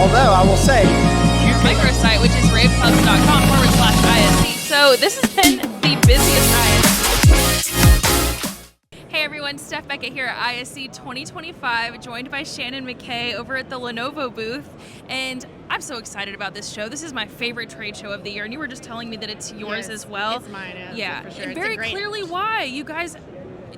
Although I will say, microsite, which is raveclubs.com/ISE. So this has been the busiest ISE. Hey everyone, Steph, Beckett here at ISE 2025, joined by Shannon, MacKay over at the Lenovo booth. And I'm so excited about this show. This is my favorite trade show of the year, and you were just telling me that it's yours as well. It's mine, yeah. For sure. And very clearly why. You guys,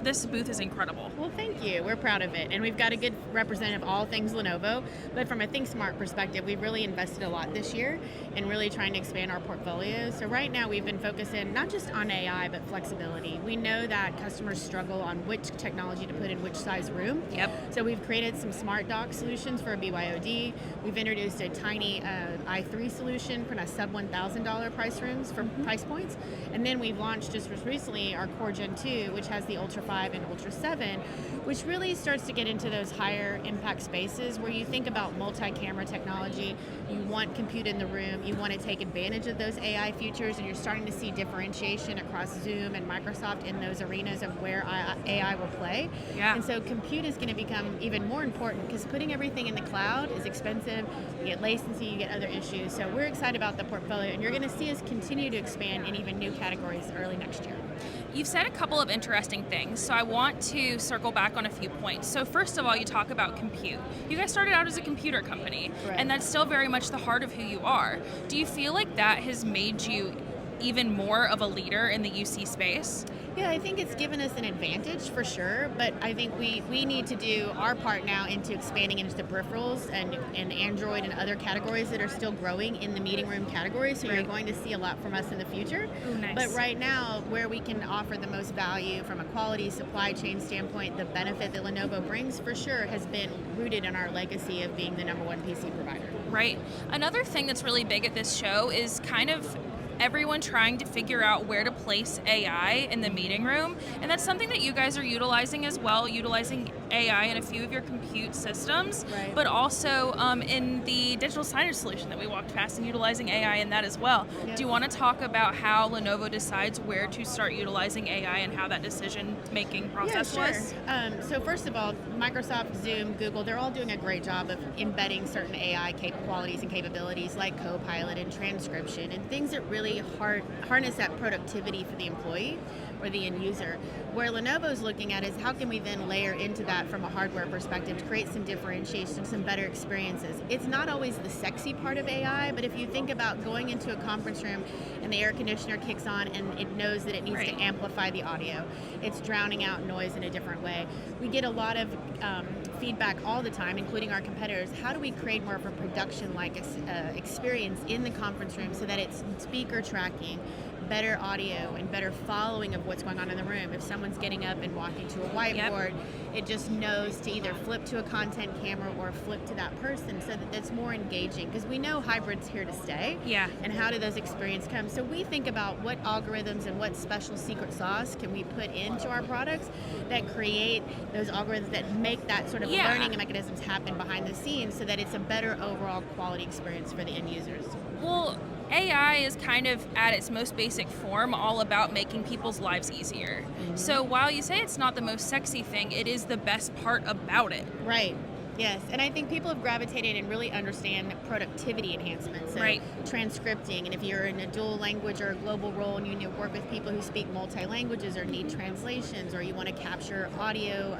this booth is incredible. Well, thank you. We're proud of it. And we've got a good representative of all things Lenovo. But from a Think Smart perspective, we've really invested a lot this year in really trying to expand our portfolio. So right now we've been focusing not just on AI, but flexibility. We know that customers struggle on which technology to put in which size room. Yep. So we've created some smart dock solutions for BYOD. We've introduced a tiny i3 solution for sub $1,000 price rooms for price points. And then we've launched just recently our Core Gen 2, which has the Ultra 5 and Ultra 7, which really starts to get into those higher impact spaces where you think about multi-camera technology, you want compute in the room, you want to take advantage of those AI features, and you're starting to see differentiation across Zoom and Microsoft in those arenas of where AI will play. Yeah. And so compute is going to become even more important because putting everything in the cloud is expensive, you get latency, you get other issues. So we're excited about the portfolio, and you're going to see us continue to expand in even new categories early next year. You've said a couple of interesting things, so I want to circle back on a few points. So first of all, you talk about compute. You guys started out as a computer company, right, and that's still very much the heart of who you are. Do you feel like that has made you even more of a leader in the UC space? Yeah, I think it's given us an advantage for sure, but I think we need to do our part now into expanding into the peripherals and Android and other categories that are still growing in the meeting room category, so right, you're going to see a lot from us in the future. Ooh, nice. But right now, where we can offer the most value from a quality supply chain standpoint, the benefit that Lenovo brings for sure has been rooted in our legacy of being the #1 PC provider. Right. Another thing that's really big at this show is kind of everyone trying to figure out where to place AI in the meeting room, and that's something that you guys are utilizing as well, utilizing AI in a few of your compute systems, right, but also in the digital signage solution that we walked past and utilizing AI in that as well. Yep. Do you want to talk about how Lenovo decides where to start utilizing AI and how that decision-making process was? So first of all, Microsoft, Zoom, Google, they're all doing a great job of embedding certain AI qualities and capabilities like Copilot and transcription and things that really harness that productivity for the employee or the end user. Where Lenovo's looking at is how can we then layer into that from a hardware perspective to create some differentiation, some better experiences. It's not always the sexy part of AI, but if you think about going into a conference room and the air conditioner kicks on and it knows that it needs right, to amplify the audio, it's drowning out noise in a different way. We get a lot of feedback all the time, including our competitors. How do we create more of a production-like experience in the conference room so that it's speaker tracking, better audio, and better following of what's going on in the room? If someone's getting up and walking to a whiteboard, yep, it just knows to either flip to a content camera or flip to that person so that it's more engaging, because we know hybrid's here to stay. Yeah. And how do those experiences come? So we think about what algorithms and what special secret sauce can we put into our products that create those algorithms that make that sort of learning mechanisms happen behind the scenes so that it's a better overall quality experience for the end users. Well, AI is kind of at its most basic form all about making people's lives easier. Mm-hmm. So while you say it's not the most sexy thing, it is the best part about it. Right. Yes, and I think people have gravitated and really understand productivity enhancements, so right, transcripting, and if you're in a dual language or a global role and you need to work with people who speak multi-languages or need translations, or you want to capture audio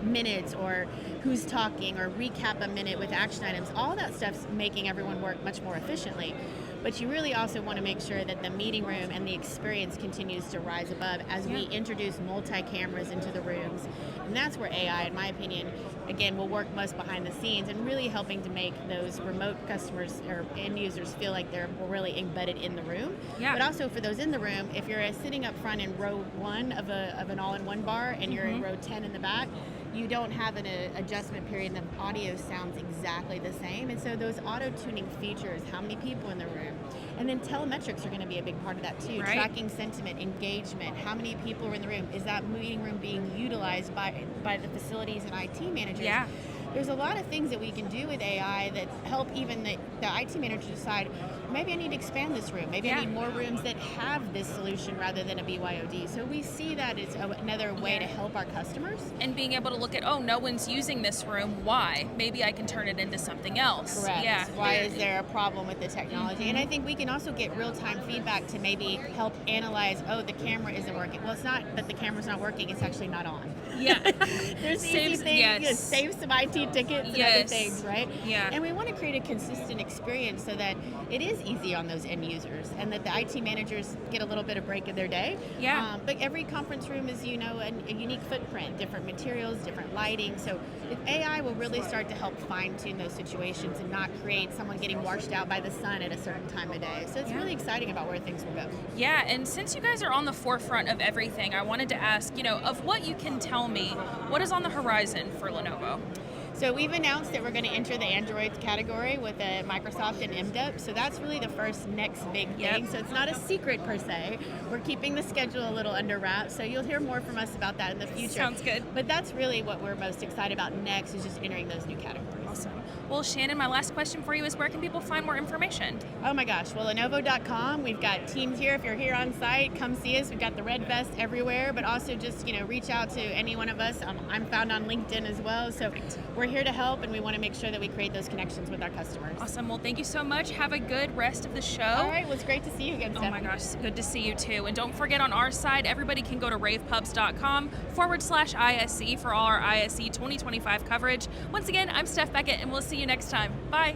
minutes or who's talking or recap a minute with action items, all that stuff's making everyone work much more efficiently. But you really also want to make sure that the meeting room and the experience continues to rise above as we introduce multi-cameras into the rooms. And that's where AI, in my opinion, again, will work most behind the scenes and really helping to make those remote customers or end users feel like they're really embedded in the room. Yeah. But also for those in the room, if you're sitting up front in row 1 of an all-in-one bar and you're in row 10 in the back, you don't have an adjustment period and the audio sounds exactly the same. And so those auto-tuning features, how many people in the room, and then telemetrics are going to be a big part of that too. Right. Tracking sentiment, engagement, how many people are in the room, is that meeting room being utilized by the facilities and IT managers? Yeah. there's a lot of things that we can do with AI that help even the IT manager decide, maybe I need to expand this room. Maybe I need more rooms that have this solution rather than a BYOD. So we see that as another way to help our customers. And being able to look at, oh, no one's using this room. Why? Maybe I can turn it into something else. Correct. Yeah. Why is there a problem with the technology? And I think we can also get real-time feedback to maybe help analyze, oh, the camera isn't working. Well, it's not that the camera's not working, it's actually not on. Yeah. There's easy things, save some IT tickets and other things, right? Yeah. And we want to create a consistent experience so that it is easy on those end users and that the IT managers get a little bit of break in their day. Yeah. But every conference room is, you know, a unique footprint, different materials, different lighting. So AI will really start to help fine-tune those situations and not create someone getting washed out by the sun at a certain time of day. So it's really exciting about where things will go. Yeah, and since you guys are on the forefront of everything, I wanted to ask, you know, of what you can tell me, what is on the horizon for Lenovo? So we've announced that we're going to enter the Android category with Microsoft and MDUP. So that's really the first next big thing. So it's not a secret per se. We're keeping the schedule a little under wraps. So you'll hear more from us about that in the future. Sounds good. But that's really what we're most excited about next, is just entering those new categories. Awesome. Well, Shannon, my last question for you is, where can people find more information? Oh my gosh, well, Lenovo.com. We've got teams here. If you're here on site, come see us. We've got the red vest everywhere, but also just, you know, reach out to any one of us. I'm found on LinkedIn as well. So we're here to help, and we want to make sure that we create those connections with our customers. Awesome. Well, thank you so much. Have a good rest of the show. All right. Well, it's great to see you again, Steph. Oh my gosh, good to see you too. And don't forget, on our side, everybody can go to ravepubs.com/ISE for all our ISE 2025 coverage. Once again, I'm Steph Beckett, and we'll see you next time. Bye.